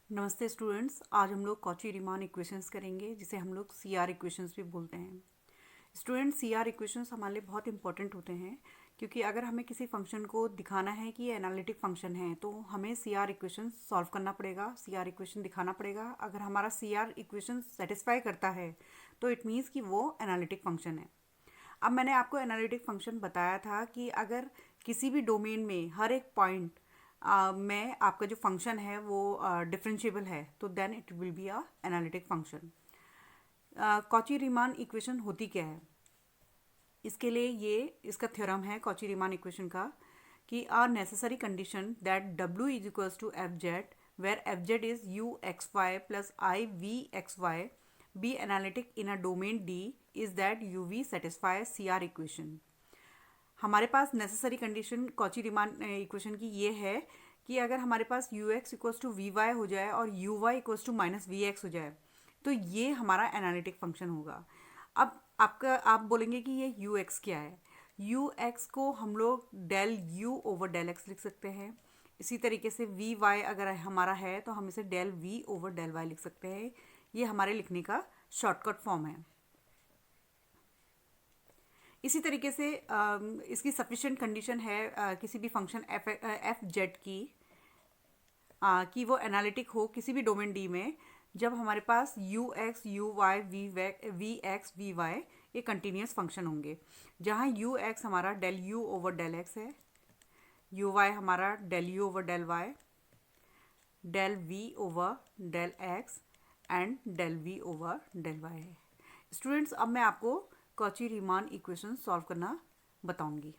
नमस्ते स्टूडेंट्स, आज हम लोग कॉची रीमान इक्वेशंस करेंगे जिसे हम लोग सीआर इक्वेशंस भी बोलते हैं। स्टूडेंट्स, सीआर इक्वेशंस हमारे लिए बहुत इंपॉर्टेंट होते हैं क्योंकि अगर हमें किसी फंक्शन को दिखाना है कि ये एनालिटिक फंक्शन है तो हमें सीआर इक्वेशन सॉल्व करना पड़ेगा, सीआर इक्वेशन दिखाना पड़ेगा। अगर हमारा सीआर इक्वेशन सेटिस्फाई करता है तो इट मीन्स कि वो एनालिटिक फंक्शन है। अब मैंने आपको एनालिटिक फंक्शन बताया था कि अगर किसी भी डोमेन में हर एक पॉइंट में आपका जो फंक्शन है वो डिफरेंशिएबल है तो then it will be a analytic function. Cauchy Riemann equation होती क्या है? इसके लिए ये इसका थ्योरम है कॉची रीमान इक्वेशन का कि are necessary condition that W is equals to F Z where F Z is U X Y plus I V X Y be analytic in a domain D is that U V satisfy C R equation. हमारे पास necessary condition Cauchy Riemann equation की ये है कि अगर हमारे पास U X equals to V Y हो जाए और U Y equals to minus V x हो जाए तो ये हमारा एनालिटिक फंक्शन होगा। अब आप बोलेंगे कि ये यू एक्स क्या है? यू एक्स को हम लोग del U over del X लिख सकते हैं। इसी तरीके से वी वाई अगर हमारा है तो हम इसे del V over del Y लिख सकते हैं। ये हमारे लिखने का शॉर्टकट फॉर्म है। इसी तरीके से इसकी सफिशिएंट कंडीशन है किसी भी फंक्शन एफ जेड की कि वो एनालिटिक हो किसी भी डोमेन डी में जब हमारे पास U X U Y V X V Y ये कंटिन्यूस फंक्शन होंगे। जहाँ यू एक्स हमारा del U over del X है, यू वाई हमारा del U over del Y, del V over del X and del V over del Y है। Students, अब मैं आपको कॉची रीमान इक्वेशन सॉल्व करना बताऊंगी।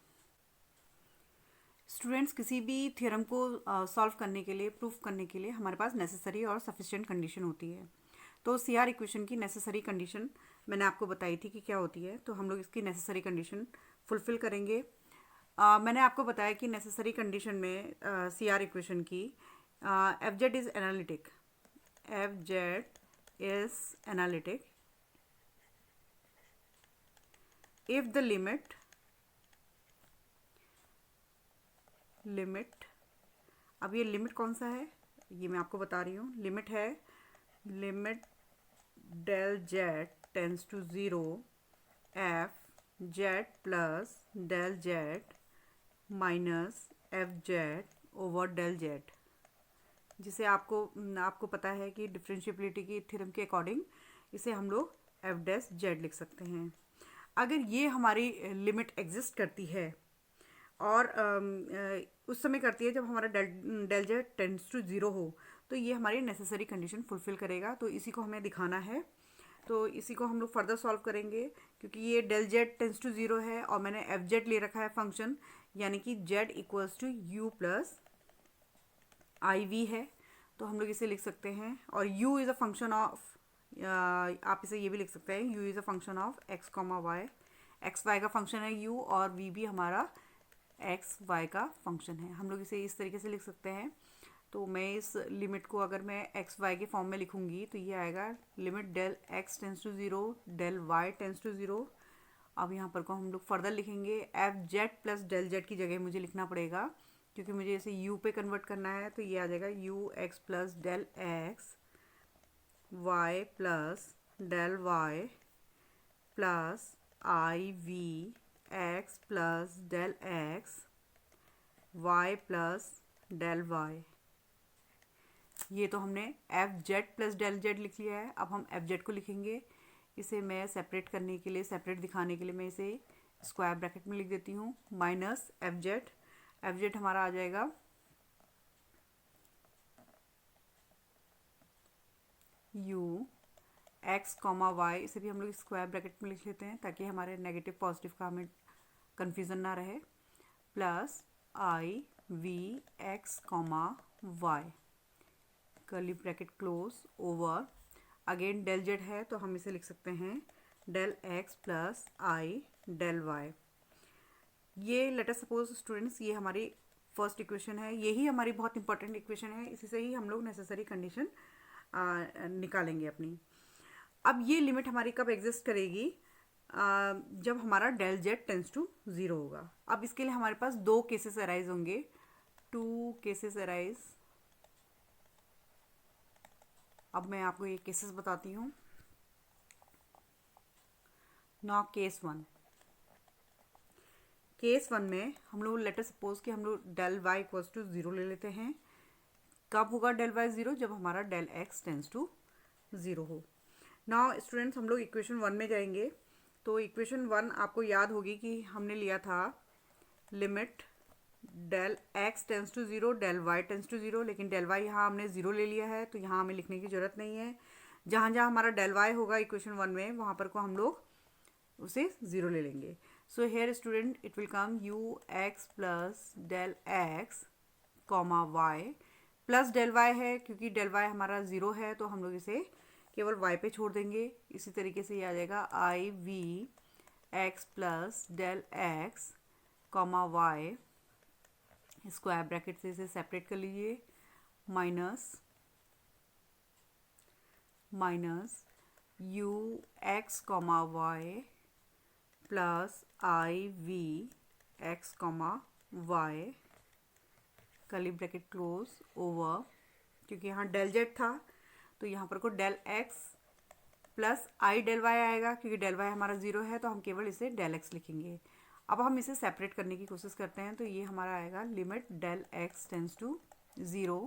स्टूडेंट्स, किसी भी थ्योरम को सॉल्व करने के लिए, प्रूफ करने के लिए हमारे पास नेसेसरी और सफिशिएंट कंडीशन होती है। तो सी आर इक्वेशन की नेसेसरी कंडीशन मैंने आपको बताई थी कि क्या होती है, तो हम लोग इसकी नेसेसरी कंडीशन फुलफिल करेंगे। मैंने आपको बताया कि नेसेसरी कंडीशन में सी आर इक्वेशन की F Z is analytic, F Z is analytic if the limit अब ये लिमिट कौन सा है ये मैं आपको बता रही हूँ। लिमिट है limit del Z tends to zero F Z plus del Z minus F Z over del Z, जिसे आपको पता है कि डिफरेंशिएबिलिटी की थ्योरम के अकॉर्डिंग इसे हम लोग एफ डैश जेड लिख सकते हैं। अगर ये हमारी लिमिट एग्जिस्ट करती है और उस समय करती है जब हमारा del Z tends to zero हो तो ये हमारी नेसेसरी कंडीशन फुलफिल करेगा। तो इसी को हमें दिखाना है, तो इसी को हम लोग फर्दर सॉल्व करेंगे क्योंकि ये del Z tends to zero है और मैंने एफ जेड ले रखा है फंक्शन, यानी कि Z equals to U plus I V है। तो हम लोग इसे लिख सकते हैं और u is a function of, आप इसे ये भी लिख सकते हैं, u is a function of x comma Y, X Y का फंक्शन है u और v भी हमारा एक्स वाई का फंक्शन है। हम लोग इसे इस तरीके से लिख सकते हैं। तो मैं इस लिमिट को अगर मैं एक्स वाई के फॉर्म में लिखूंगी तो ये आएगा limit del X tends to zero del Y tends to zero. अब यहाँ पर को हम लोग फर्दर लिखेंगे F Z plus del Z की जगह मुझे लिखना पड़ेगा क्योंकि मुझे इसे u पे कन्वर्ट करना है। तो ये आ जाएगा U X plus del X Y plus del Y plus I V X plus del X Y plus del Y. ये तो हमने F Z plus del Z लिख लिया है। अब हम एफ जेड को लिखेंगे। इसे मैं सेपरेट करने के लिए, सेपरेट दिखाने के लिए मैं इसे स्क्वायर ब्रैकेट में लिख देती हूँ, minus F Z. F Z हमारा आ जाएगा यू एक्स कॉमा वाई, इसे भी हम लोग स्क्वायर ब्रैकेट में लिख लेते हैं ताकि हमारे नेगेटिव पॉजिटिव का हमें कन्फ्यूज़न ना रहे, plus I V X comma Y curly bracket close over again del Z है तो हम इसे लिख सकते हैं del X plus I del Y. ये लेट अस सपोज स्टूडेंट्स ये हमारी फर्स्ट इक्वेशन है, यही हमारी बहुत इंपॉर्टेंट इक्वेशन है, इसी से ही हम लोग नेसेसरी कंडीशन निकालेंगे अपनी। अब ये लिमिट हमारी कब एग्जिस्ट करेगी? जब हमारा del Z tends to zero होगा। अब इसके लिए हमारे पास दो केसेस अराइज होंगे, टू केसेस अराइज अब मैं आपको ये केसेस बताती हूँ। Now case one. Case one में हम लोग लेटर सपोज कि हम लोग del Y equals to zero ले लेते हैं। कब होगा डेल वाई ज़ीरो? जब हमारा del X tends to zero हो। नाउ स्टूडेंट्स, हम लोग इक्वेशन वन में जाएंगे। तो इक्वेशन वन आपको याद होगी कि हमने लिया था limit del X tends to zero del Y tends to zero, लेकिन डेल वाई यहाँ हमने ज़ीरो ले लिया है तो यहाँ हमें लिखने की ज़रूरत नहीं है। जहाँ जहाँ हमारा डेल वाई होगा इक्वेशन वन में, वहाँ पर को हम लोग उसे ज़ीरो ले लेंगे। So here student it will come U X plus del X comma Y plus del Y है, क्योंकि डेल वाई हमारा ज़ीरो है तो हम लोग इसे केवल वाई पे छोड़ देंगे। इसी तरीके से ये आ जाएगा I V X plus del X comma Y, square bracket से इसे सेपरेट कर लीजिए, minus U X comma Y plus I V X comma Y, curly bracket close over, क्योंकि यहाँ डेल जेड था तो यहाँ पर को del X plus I del Y आएगा, क्योंकि डेल वाई हमारा ज़ीरो है तो हम केवल इसे डेल एक्स लिखेंगे। अब हम इसे सेपरेट करने की कोशिश करते हैं तो ये हमारा आएगा limit del X tends to zero.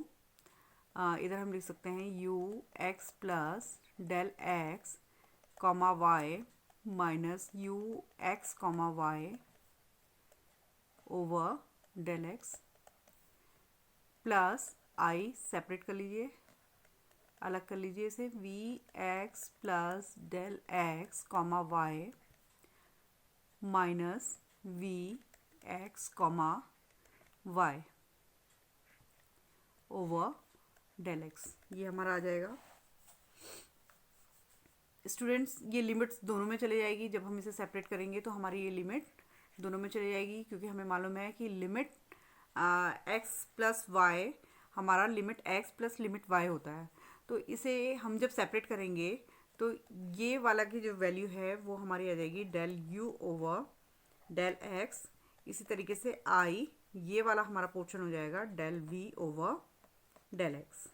इधर हम लिख सकते हैं U X plus del X comma Y minus U X comma Y over del X plus I, separate कर लीजिए, अलग कर लीजिए इसे, V X plus del X comma Y minus V X comma Y over del X. ये हमारा आ जाएगा। Students, ये लिमिट्स दोनों में चले जाएगी। जब हम इसे सेपरेट करेंगे तो हमारी ये लिमिट दोनों में चली जाएगी, क्योंकि हमें मालूम है कि लिमिट एक्स प्लस वाई हमारा limit X plus limit Y होता है। तो इसे हम जब सेपरेट करेंगे तो ये वाला की जो वैल्यू है वो हमारी आ जाएगी del U over del X. इसी तरीके से आई, ये वाला हमारा पोर्शन हो जाएगा del V over del X.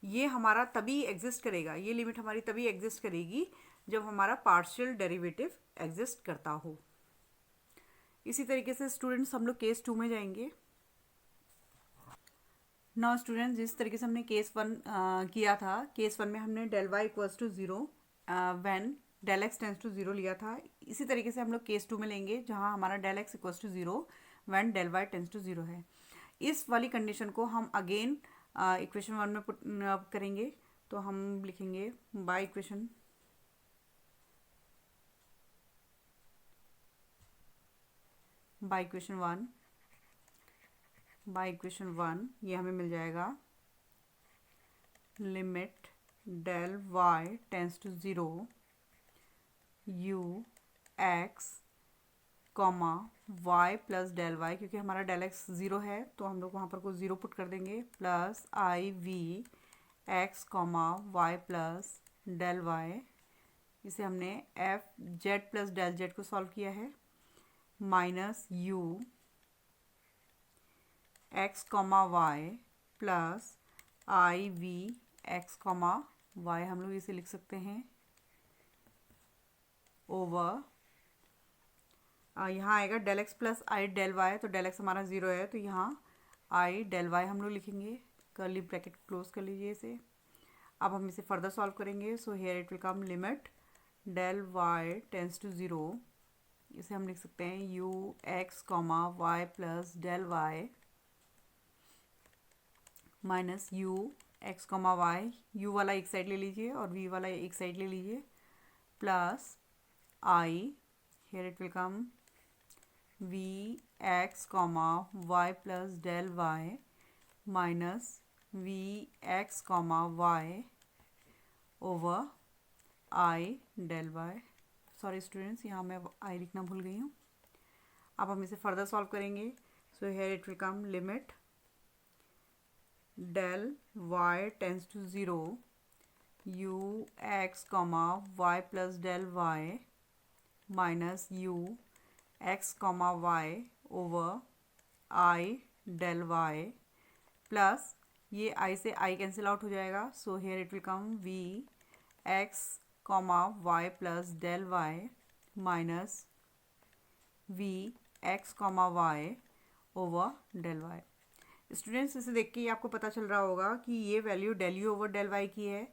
ये हमारा तभी एग्जिस्ट करेगा, ये लिमिट हमारी तभी एग्जिस्ट करेगी जब हमारा पार्शियल डेरिवेटिव एग्जिस्ट करता हो। इसी तरीके से स्टूडेंट्स हम लोग केस टू में जाएंगे। नाउ स्टूडेंट्स, जिस तरीके से हमने केस वन किया था, केस वन में हमने del Y equals to zero when del X tends to zero लिया था। इसी तरीके से हम लोग केस टू में लेंगे जहाँ हमारा del X equals to zero when del Y tends to zero है। इस वाली कंडीशन को हम अगेन इक्वेशन वन में पुट करेंगे। तो हम लिखेंगे बाय इक्वेशन वन ये हमें मिल जाएगा limit del Y tends to zero U X comma Y plus del Y, क्योंकि हमारा डेल एक्स ज़ीरो है तो हम लोग वहाँ पर को ज़ीरो पुट कर देंगे, plus I V X comma Y plus del Y. इसे हमने F Z plus del Z को सॉल्व किया है, minus U X comma Y plus I V X comma Y, हम लोग इसे लिख सकते हैं ओवर, यहाँ आएगा del X plus I del Y. तो डेल एक्स हमारा ज़ीरो है तो यहाँ आई डेल वाई हम लोग लिखेंगे, कर्ली ब्रैकेट क्लोज कर लीजिए इसे। अब हम इसे फर्दर सॉल्व करेंगे। So here it will come limit del Y tends to zero, इसे हम लिख सकते हैं U X comma Y plus del Y minus U X comma Y, U वाला एक साइड ले लीजिए और वी वाला एक साइड ले लीजिए, plus I, here it will come V X comma Y plus del Y minus V X comma Y over I del Y. Sorry students, यहाँ मैं आई लिखना भूल गई हूँ। अब हम इसे फर्दर सॉल्व करेंगे। So here it will come limit del Y tends to zero U X comma Y plus del Y minus U X comma Y over I del Y plus ये आई से I cancel out हो जाएगा, so here it will come V X comma Y plus del Y minus V X comma Y over del Y. Students, इसे देख के ही आपको पता चल रहा होगा कि ये value del U over del Y की है,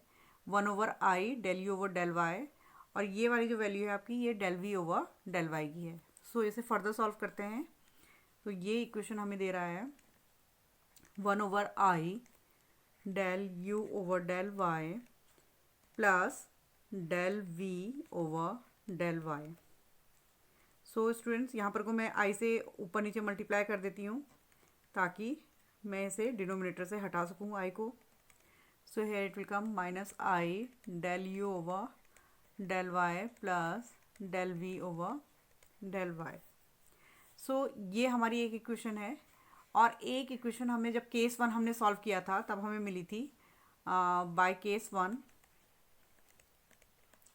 1/i del U over del Y, और ये वाली जो वैल्यू है आपकी ये del V over del Y की है। सो इसे फर्दर सॉल्व करते हैं। तो ये इक्वेशन हमें दे रहा है 1/i del U over del Y plus del V over del Y. So students, यहाँ पर को मैं आई से ऊपर नीचे मल्टीप्लाई कर देती हूँ ताकि मैं इसे डिनोमिनेटर से हटा सकूँ आई को। So here it will come minus I del U over del Y plus del V over del Y. So ये हमारी एक इक्वेशन है, और एक इक्वेशन हमें जब केस 1 हमने सॉल्व किया था तब हमें मिली थी, बाय केस 1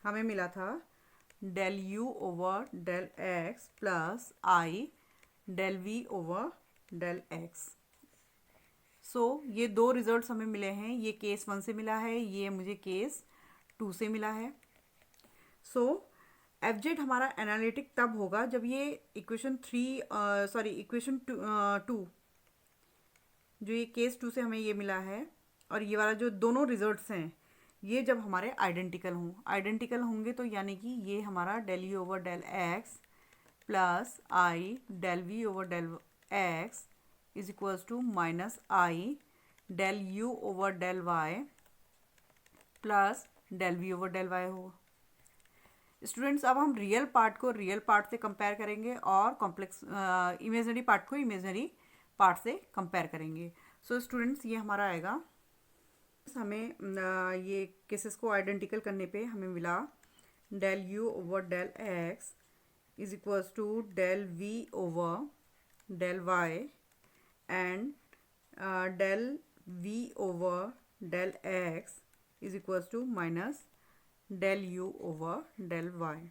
हमें मिला था del U over del X plus I del V over del X. So ये दो रिजल्ट्स हमें मिले हैं, ये केस 1 से मिला है, ये मुझे केस 2 से मिला है। सो एफ जेड हमारा एनालिटिक तब होगा जब ये इक्वेशन 2 जो ये केस 2 से हमें ये मिला है और ये वाला जो दोनों रिजल्ट्स हैं ये जब हमारे आइडेंटिकल होंगे तो यानी कि ये हमारा del U over del X plus I del V over del X is equals to minus I del U over del Y plus del V over del Y होगा। स्टूडेंट्स, अब हम रियल पार्ट को real part से compare करेंगे और complex imaginary part को imaginary part से compare करेंगे। सो स्टूडेंट्स, ये हमारा आएगा, हमें ये केसेस को आइडेंटिकल करने पे हमें मिला del U over del X is equals to del V over del Y and del V over del X is equals to minus del U over del Y.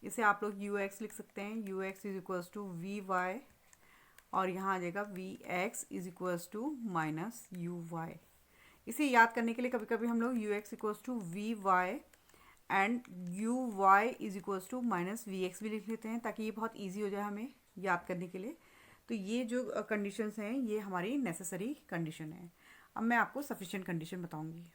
इसे आप लोग यू एक्स लिख सकते हैं, U X is equals to V Y, और यहाँ आ जाएगा V X is equals to minus U Y. इसे याद करने के लिए कभी कभी हम लोग U X equals to V Y and U Y is equals to minus V X भी लिख लेते हैं ताकि ये बहुत ईजी हो जाए हमें याद करने के लिए। तो ये जो कंडीशंस हैं ये हमारी नेसेसरी कंडीशन है। अब मैं आपको सफिशिएंट कंडीशन बताऊंगी।